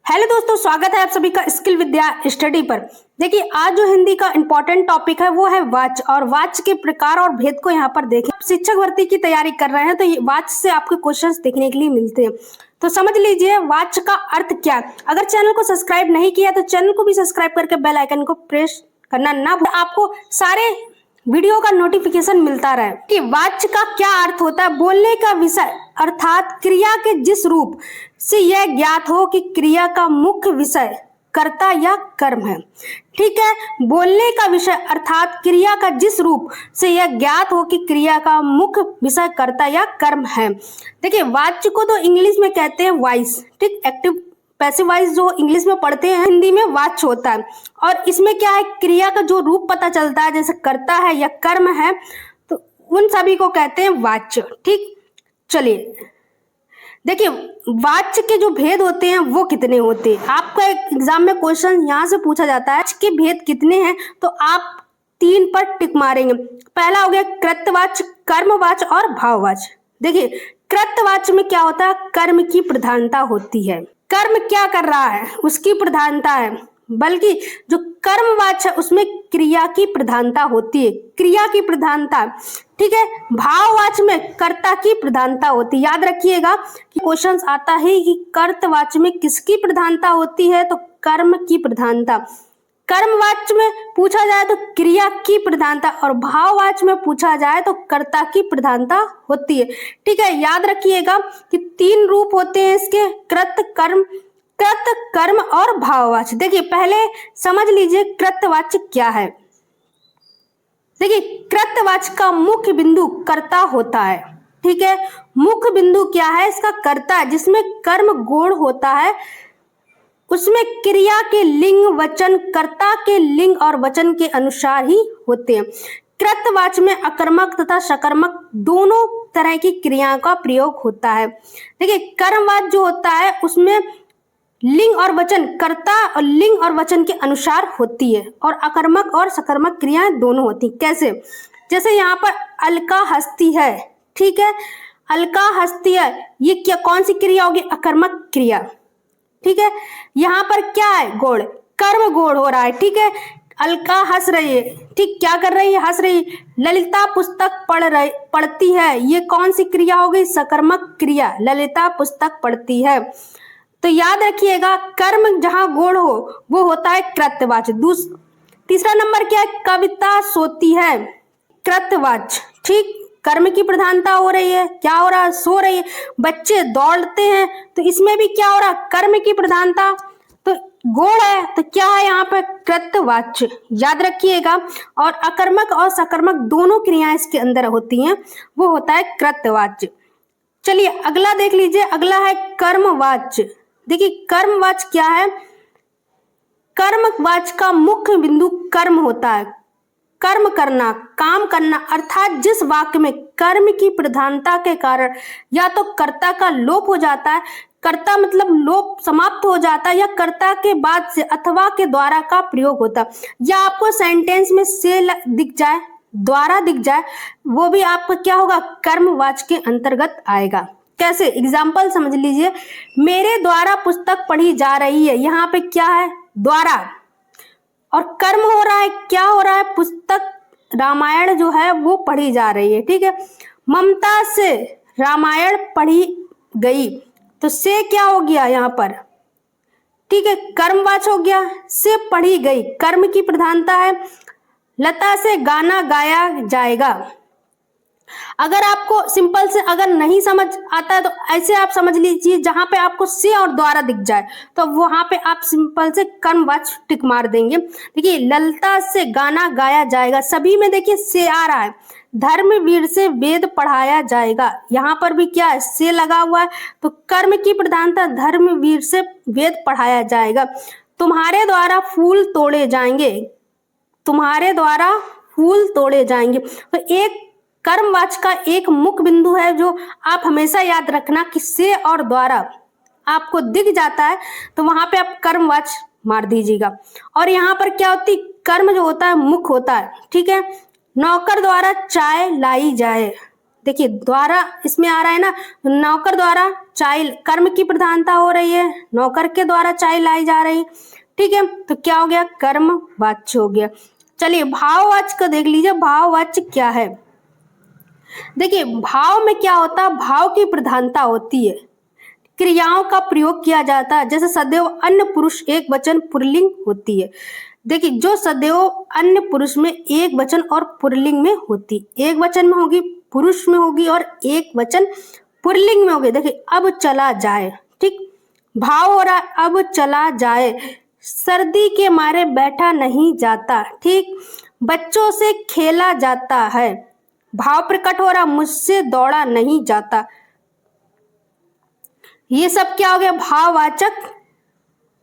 Hello दोस्तों, स्वागत है आप सभी का स्किल विद्या स्टडी पर। देखिए, आज जो हिंदी का इंपॉर्टेंट टॉपिक है वो है वाच, और वाच के प्रकार और भेद को यहाँ पर देखें। आप शिक्षक भर्ती की तैयारी कर रहे हैं तो ये वाच से आपके क्वेश्चंस देखने के लिए मिलते हैं, तो समझ लीजिए वाच का अर्थ क्या है। अगर चैनल को सब्सक्राइब नहीं किया तो चैनल को भी सब्सक्राइब करके बेल आइकन को प्रेस करना ना भूलें, आपको सारे वीडियो का नोटिफिकेशन मिलता रहे। कि वाच का क्या अर्थ होता है? बोलने का विषय अर्थात क्रिया के जिस रूप से यह ज्ञात हो कि क्रिया का मुख्य विषय कर्ता या कर्म है। ठीक है, बोलने का विषय अर्थात क्रिया का जिस रूप से यह ज्ञात हो कि क्रिया का मुख्य विषय कर्ता या कर्म है। देखिए, वाच्य को तो इंग्लिश में कहते हैं वॉइस। ठीक, एक्टिव पैसिव वॉइस जो इंग्लिश में पढ़ते हैं, हिंदी में वाच्य होता है। और इसमें क्या है, क्रिया का जो रूप पता चलता है, जैसे कर्ता है या कर्म है, तो उन सभी को कहते हैं वाच्य। ठीक, चलिए देखिए, वाच्य के जो भेद होते हैं वो कितने होते हैं। आपका एक एग्जाम में क्वेश्चन यहाँ से पूछा जाता है कि भेद कितने हैं, तो आप 3 पर टिक मारेंगे। पहला हो गया कृतवाच्य, कर्मवाच्य और भाववाच्य। देखिए, कृतवाच्य में क्या होता है, कर्म की प्रधानता होती है। कर्म क्या कर रहा है उसकी प्रधानता है, बल्कि जो कर्मवाच्य है उसमें क्रिया की प्रधानता होती है, क्रिया की प्रधानता। ठीक है, भाववाच्य में कर्ता की प्रधानता होती है। याद रखिएगा कि क्वेश्चन आता है कि कर्तवाच्य में किसकी प्रधानता होती है, तो कर्म की प्रधानता। कर्मवाच्य में पूछा जाए तो क्रिया की प्रधानता, और भाववाच्य में पूछा जाए तो कर्ता की प्रधानता होती है। ठीक है, याद रखिएगा कि 3 रूप होते हैं इसके, कृत, कर्म और भाववाच्य। देखिए, पहले समझ लीजिए कृतवाच्य क्या है। देखिए, कृतवाच्य का मुख्य बिंदु कर्ता होता है। ठीक है, मुख्य बिंदु क्या है इसका, कर्ता, जिसमें कर्म गौण होता है। उसमें क्रिया के लिंग वचन कर्ता के लिंग और वचन के अनुसार ही होते हैं। कृतवाच्य में अकर्मक तथा सकर्मक दोनों तरह की क्रियाओं का प्रयोग होता है। देखिए, कर्मवाच्य जो होता है उसमें लिंग और वचन कर्ता और लिंग और वचन के अनुसार होती है, और अकर्मक और सकर्मक क्रियाएं दोनों होती। कैसे? जैसे यहाँ पर अलका हस्ती है। ठीक है, अलका हस्ती है, ये क्या कौन सी क्रिया होगी, अकर्मक क्रिया। ठीक है, यहाँ पर क्या है, गोड़, कर्म गोड़ हो रहा है। ठीक है, अलका हंस रही है। ठीक, क्या कर रही है, हंस रही। ललिता पुस्तक पढ़ती है, ये कौन सी क्रिया हो गई, सकर्मक क्रिया, ललिता पुस्तक पढ़ती है। तो याद रखिएगा, कर्म जहां गोड़ हो वो होता है कृतवाच्य। तीसरा नंबर क्या है, कविता सोती है, कृतवाच्य। ठीक, कर्म की प्रधानता हो रही है, क्या हो रहा है, सो रही है। बच्चे दौड़ते हैं, तो इसमें भी क्या हो रहा है, कर्म की प्रधानता, तो गोड़ है, तो क्या है यहाँ पर, कृतवाच्य। याद रखिएगा, और अकर्मक और सकर्मक दोनों क्रियाएं इसके अंदर होती हैं, वो होता है कृतवाच्य। चलिए अगला देख लीजिए, अगला है कर्मवाच्य। देखिए, कर्मवाच्य क्या है, कर्मवाच्य का मुख्य बिंदु कर्म होता है। कर्म करना, काम करना, अर्थात जिस वाक्य में कर्म की प्रधानता के कारण या तो कर्ता का लोप हो जाता है, कर्ता मतलब लोप समाप्त हो जाता है, या कर्ता के बाद से अथवा के द्वारा का प्रयोग होता है, या आपको सेंटेंस में से दिख जाए, द्वारा दिख जाए, वो भी आपका क्या होगा, कर्मवाच्य के अंतर्गत आएगा। कैसे? एग्जाम्पल समझ लीजिए, मेरे द्वारा पुस्तक पढ़ी जा रही है, यहाँ पे क्या है, द्वारा, और कर्म हो रहा है, क्या हो रहा है, पुस्तक रामायण जो है वो पढ़ी जा रही है। ठीक है, ममता से रामायण पढ़ी गई, तो से क्या हो गया यहाँ पर, ठीक है, कर्मवाच्य हो गया। से पढ़ी गई, कर्म की प्रधानता है। लता से गाना गाया जाएगा। अगर आपको सिंपल से अगर नहीं समझ आता है तो ऐसे आप समझ लीजिए, जहां पे आपको से और द्वारा दिख जाए तो वहां पे आप सिंपल से कर्मवाच्य टिक मार देंगे। देखिए, ललता से गाना गाया जाएगा, सभी में देखिए से आ रहा है। धर्मवीर से वेद पढ़ाया जाएगा, यहाँ पर भी क्या है, से लगा हुआ है, तो कर्म की प्रधानता, धर्मवीर से वेद पढ़ाया जाएगा। तुम्हारे द्वारा फूल तोड़े जाएंगे, तुम्हारे द्वारा फूल तोड़े जाएंगे, तो एक कर्मवाच्य का एक मुख्य बिंदु है जो आप हमेशा याद रखना कि से और द्वारा आपको दिख जाता है तो वहां पे आप कर्मवाच्य मार दीजिएगा। और यहाँ पर क्या होती, कर्म जो होता है मुख्य होता है। ठीक है, नौकर द्वारा चाय लाई जाए, देखिए द्वारा इसमें आ रहा है ना, नौकर द्वारा चाय कर्म की प्रधानता हो रही है, नौकर के द्वारा चाय लाई जा रही, ठीक है, तो क्या हो गया, कर्म वाच्य हो गया। चलिए भाववाच्य को देख लीजिए, भाववाच्य क्या है। देखिए भाव में क्या होता है, भाव की प्रधानता होती है, क्रियाओं का प्रयोग किया जाता है, जैसे सदैव अन्य पुरुष एक वचन पुल्लिंग होती है। देखिए जो सदैव अन्य पुरुष में एक वचन और पुल्लिंग में होती, एक वचन में होगी, पुरुष में होगी और एक वचन पुल्लिंग में होगी। देखिए अब चला जाए, ठीक, भाव हो रहा है अब चला जाए, सर्दी के मारे बैठा नहीं जाता, ठीक, बच्चों से खेला जाता है, भाव प्रकट हो रहा मुझसे दौड़ा नहीं जाता। ये सब क्या हो गया, भाववाचक,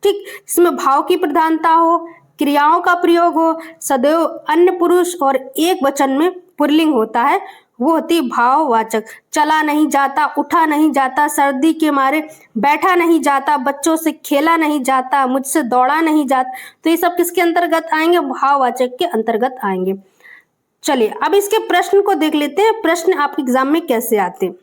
ठीक, इसमें भाव की प्रधानता हो, क्रियाओं का प्रयोग हो, सदैव अन्य पुरुष और एक वचन में पुल्लिंग होता है, वो होती भाववाचक। चला नहीं जाता, उठा नहीं जाता, सर्दी के मारे बैठा नहीं जाता, बच्चों से खेला नहीं जाता, मुझसे दौड़ा नहीं जाता, तो ये सब किसके अंतर्गत आएंगे, भाववाचक के अंतर्गत आएंगे। चलिए अब इसके प्रश्न को देख लेते हैं, प्रश्न आपके एग्जाम में कैसे आते हैं।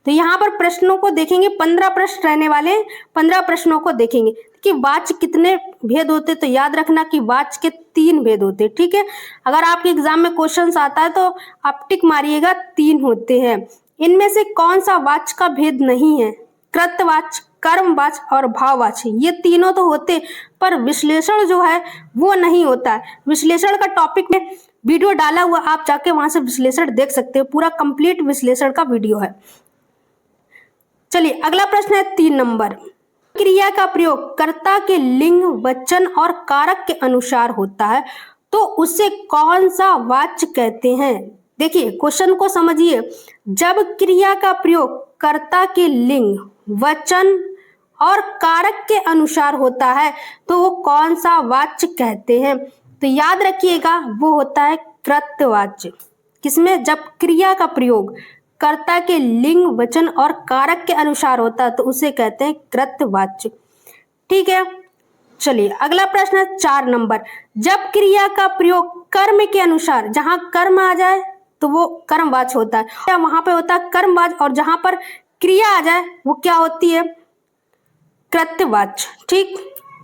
तो यहाँ पर प्रश्नों को देखेंगे, 15 प्रश्न रहने वाले, 15 प्रश्नों को देखेंगे कि वाच्य कितने भेद होते, तो याद रखना कि वाच्य के 3 भेद होते, ठीक है। अगर आपके एग्जाम में क्वेश्चन आता है तो आप टिक मारिएगा, 3 होते हैं। इनमें से कौन सा वाच्य का भेद नहीं है, कृतवाच्य, कर्मवाच्य और भाववाच्य, ये तीनों तो होते, पर विश्लेषण जो है वो नहीं होता है। विश्लेषण का टॉपिक में वीडियो डाला हुआ, आप जाके वहां से विश्लेषण देख सकते हो, पूरा कंप्लीट विश्लेषण का वीडियो है। चलिए अगला प्रश्न है 3 नंबर, क्रिया का प्रयोग कर्ता के लिंग, वचन और कारक के अनुसार होता है, तो उसे कौन सा वाच्य कहते हैं। देखिए क्वेश्चन को समझिए, जब क्रिया का प्रयोग कर्ता के लिंग, वचन और कारक के अनुसार होता है तो वो कौन सा वाच्य कहते हैं, तो याद रखिएगा वो होता है कृतवाच्य। किसमें, जब क्रिया का प्रयोग कर्ता के लिंग, वचन और कारक के अनुसार होता है तो उसे कहते हैं कृतवाच्य, ठीक है। चलिए अगला प्रश्न है 4 नंबर, जब क्रिया का प्रयोग कर्म के अनुसार, जहां कर्म आ जाए तो वो कर्मवाच्य होता है, वहां पे होता है कर्मवाच्य, और जहां पर क्रिया आ जाए वो क्या होती है, कृतवाच्य, ठीक,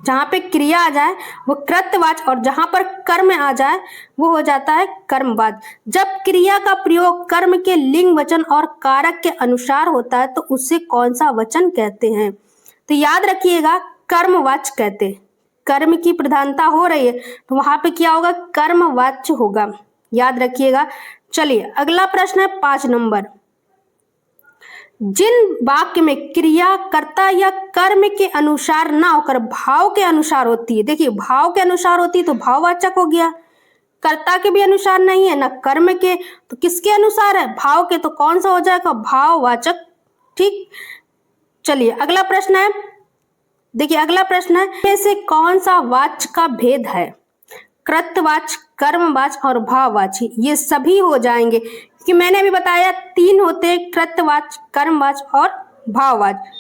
जहां पे क्रिया आ जाए वो कृतवाच्य और जहां पर कर्म आ जाए वो हो जाता है कर्मवाच्य। जब क्रिया का प्रयोग कर्म के लिंग, वचन और कारक के अनुसार होता है तो उसे कौन सा वचन कहते हैं, तो याद रखिएगा कर्मवाच्य कहते हैं। कर्म की प्रधानता हो रही है तो वहां पे क्या होगा, कर्मवाच्य होगा, याद रखिएगा। चलिए अगला प्रश्न है 5 नंबर, जिन वाक्य में क्रिया कर्ता या कर्म के अनुसार ना होकर भाव के अनुसार होती है, देखिए भाव के अनुसार होती है तो भाववाचक हो गया, कर्ता के भी अनुसार नहीं है ना कर्म के, तो किसके अनुसार है, भाव के, तो कौन सा हो जाएगा, भाववाचक, ठीक। चलिए अगला प्रश्न है, देखिए अगला प्रश्न है, इनमें से कौन सा वाच्य का भेद है, कृतवाच्य, कर्मवाच्य और भाववाच्य, ये सभी हो जाएंगे कि मैंने अभी बताया 3 होते, कृतवाच्य, कर्मवाच्य और भाववाच्य।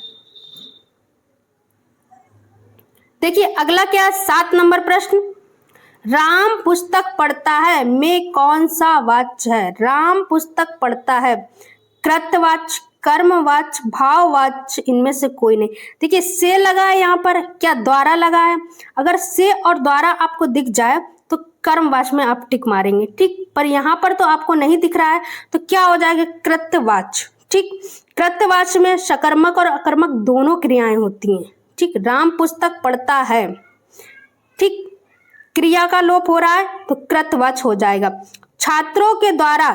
देखिए अगला क्या है, 7 नंबर प्रश्न, राम पुस्तक पढ़ता है में कौन सा वाच्य है, राम पुस्तक पढ़ता है, कृतवाच्य, कर्मवाच्य, भाववाच्य, इनमें से कोई नहीं। देखिए से लगा है यहाँ पर, क्या द्वारा लगा है, अगर से और द्वारा आपको दिख जाए तो कर्मवाच्य में आप टिक मारेंगे, ठीक, पर यहाँ पर तो आपको नहीं दिख रहा है तो क्या हो जाएगा, कृतवाच्य, ठीक। कृतवाच्य में सकर्मक और अकर्मक दोनों क्रियाएं होती हैं, ठीक, राम पुस्तक पढ़ता है, ठीक, क्रिया का लोप हो रहा है तो कृतवाच्य हो जाएगा। छात्रों के द्वारा,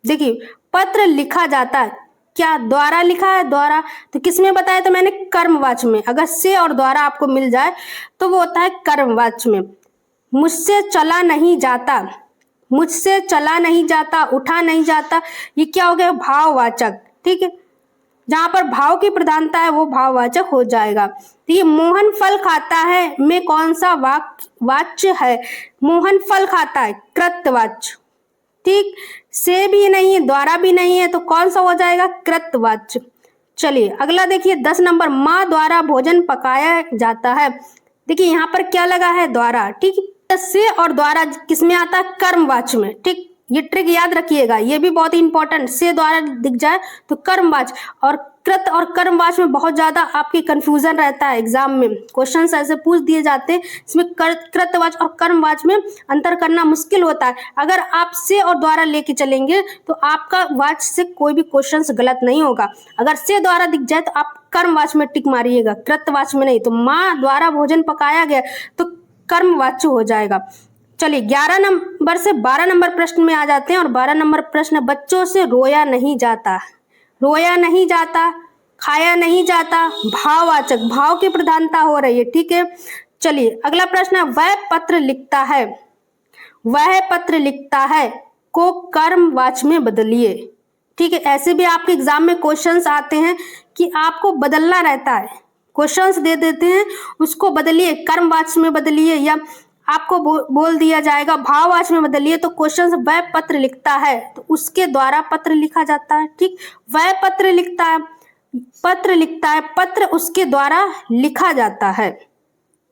देखिए पत्र लिखा जाता है, क्या द्वारा लिखा है, द्वारा, तो किसमें बताया, तो मैंने कर्मवाच्य में, अगर से और द्वारा आपको मिल जाए तो वो होता है कर्मवाच्य में। मुझसे चला नहीं जाता, मुझसे चला नहीं जाता, उठा नहीं जाता, ये क्या हो गया, भाववाचक, ठीक है, जहां पर भाव की प्रधानता है वो भाववाचक हो जाएगा। तो ये मोहन फल खाता है में कौन सा वाच्य है, मोहन फल खाता है, कृतवाच्य, ठीक, से भी नहीं है, द्वारा भी नहीं है, तो कौन सा हो जाएगा, कृतवाच्य। चलिए अगला देखिए 10 नंबर, माँ द्वारा भोजन पकाया जाता है, देखिए यहाँ पर क्या लगा है, द्वारा, ठीक, से और द्वारा किसमें आता है, कर्मवाच्य में, ठीक, ये ट्रिक याद रखिएगा, ये भी बहुत इंपॉर्टेंट, से द्वारा दिख जाए तो कर्मवाच्य और कृत और कर्मवाच में बहुत ज्यादा आपकी कंफ्यूजन रहता है। एग्जाम में क्वेश्चंस ऐसे पूछ दिए जाते हैं, इसमें कृतवाच और कर्मवाच में अंतर करना मुश्किल होता है। अगर आप से और द्वारा लेके चलेंगे तो आपका वाच से कोई भी क्वेश्चंस गलत नहीं होगा। अगर से द्वारा दिख जाए तो आप कर्मवाच में टिक मारिएगा, कृतवाच में नहीं। तो माँ द्वारा भोजन पकाया गया तो कर्मवाच्य हो जाएगा। चलिए 11 नंबर से 12 नंबर प्रश्न में आ जाते हैं, और 12 नंबर प्रश्न, बच्चों से रोया नहीं जाता। रोया नहीं जाता, खाया नहीं जाता, भाववाचक, भाव की प्रधानता हो रही है, ठीक है। चलिए अगला प्रश्न है, वह पत्र लिखता है, वह पत्र लिखता है को कर्मवाच में बदलिए, ठीक है। ऐसे भी आपके एग्जाम में क्वेश्चंस आते हैं कि आपको बदलना रहता है, क्वेश्चंस दे देते हैं, उसको बदलिए, कर्मवाच में बदलिए, या आपको बोल दिया जाएगा भाववाच में बदलिए। तो क्वेश्चन वह पत्र लिखता है तो उसके द्वारा पत्र लिखा जाता है, ठीक। वह पत्र लिखता है, पत्र लिखता है, पत्र उसके द्वारा लिखा जाता है।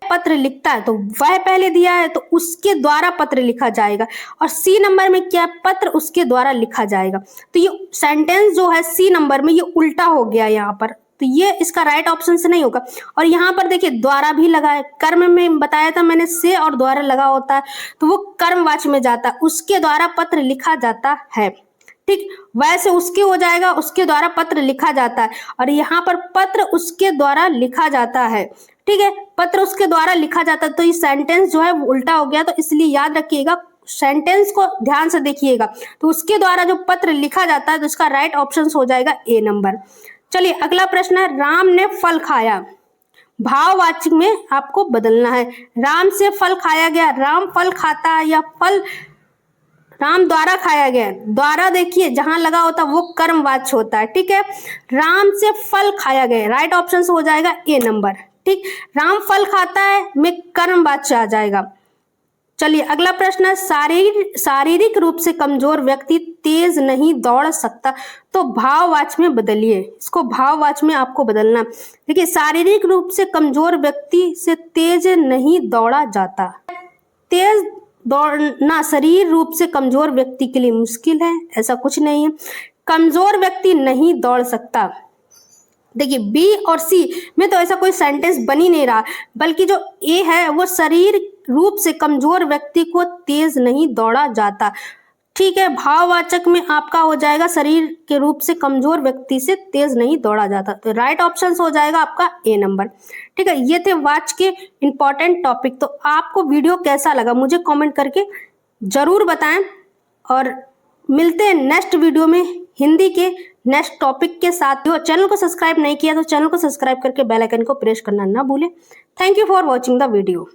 पत्र लिखता है तो वह पहले दिया है तो उसके द्वारा पत्र लिखा जाएगा। और सी नंबर में क्या है, पत्र उसके द्वारा लिखा जाएगा। तो ये सेंटेंस जो है सी नंबर में ये उल्टा हो गया यहाँ पर, तो ये इसका राइट ऑप्शन से नहीं होगा। और यहाँ पर देखिए द्वारा भी लगा है, कर्म में बताया था मैंने से और द्वारा लगा होता है तो वो कर्मवाच में जाता है, उसके द्वारा पत्र लिखा जाता है, ठीक। वैसे उसके हो जाएगा, उसके द्वारा पत्र लिखा जाता है, और यहाँ पर पत्र उसके द्वारा लिखा जाता है, ठीक है। पत्र उसके द्वारा लिखा जाता है, तो ये सेंटेंस जो है वो उल्टा हो गया। तो इसलिए याद रखिएगा, सेंटेंस को ध्यान से देखिएगा, तो उसके द्वारा जो पत्र लिखा जाता है तो उसका राइट ऑप्शन हो जाएगा ए नंबर। चलिए अगला प्रश्न है, राम ने फल खाया, भाववाचक में आपको बदलना है। राम से फल खाया गया, राम फल खाता है, या फल राम द्वारा खाया गया, द्वारा देखिए जहां लगा होता है वो कर्मवाच्य होता है, ठीक है। राम से फल खाया गया, राइट ऑप्शन हो जाएगा ए नंबर, ठीक। राम फल खाता है में कर्मवाच्य आ जाएगा। चलिए अगला प्रश्न है, शारीरिक रूप से कमजोर व्यक्ति तेज नहीं दौड़ सकता, तो भाववाच में बदलिए, इसको भाववाच में आपको बदलना। देखिए शारीरिक रूप से कमजोर व्यक्ति से तेज नहीं दौड़ा जाता, तेज दौड़ना शरीर रूप से कमजोर व्यक्ति के लिए मुश्किल है, ऐसा कुछ नहीं है, कमजोर व्यक्ति नहीं दौड़ सकता। देखिए बी और सी में तो ऐसा कोई सेंटेंस बन ही नहीं रहा, बल्कि जो ए है वो शरीर रूप से कमजोर व्यक्ति को तेज नहीं दौड़ा जाता, ठीक है। भाववाचक में आपका हो जाएगा शरीर के रूप से कमजोर व्यक्ति से तेज नहीं दौड़ा जाता, तो राइट ऑप्शन हो जाएगा आपका ए नंबर, ठीक है। ये थे वाच के इंपॉर्टेंट टॉपिक। तो आपको वीडियो कैसा लगा मुझे कमेंट करके जरूर बताएं, और मिलते हैं नेक्स्ट वीडियो में हिंदी के नेक्स्ट टॉपिक के साथ। जो चैनल को सब्सक्राइब नहीं किया तो चैनल को सब्सक्राइब करके बेल आइकन को प्रेस करना ना भूलें। Thank you for watching the video.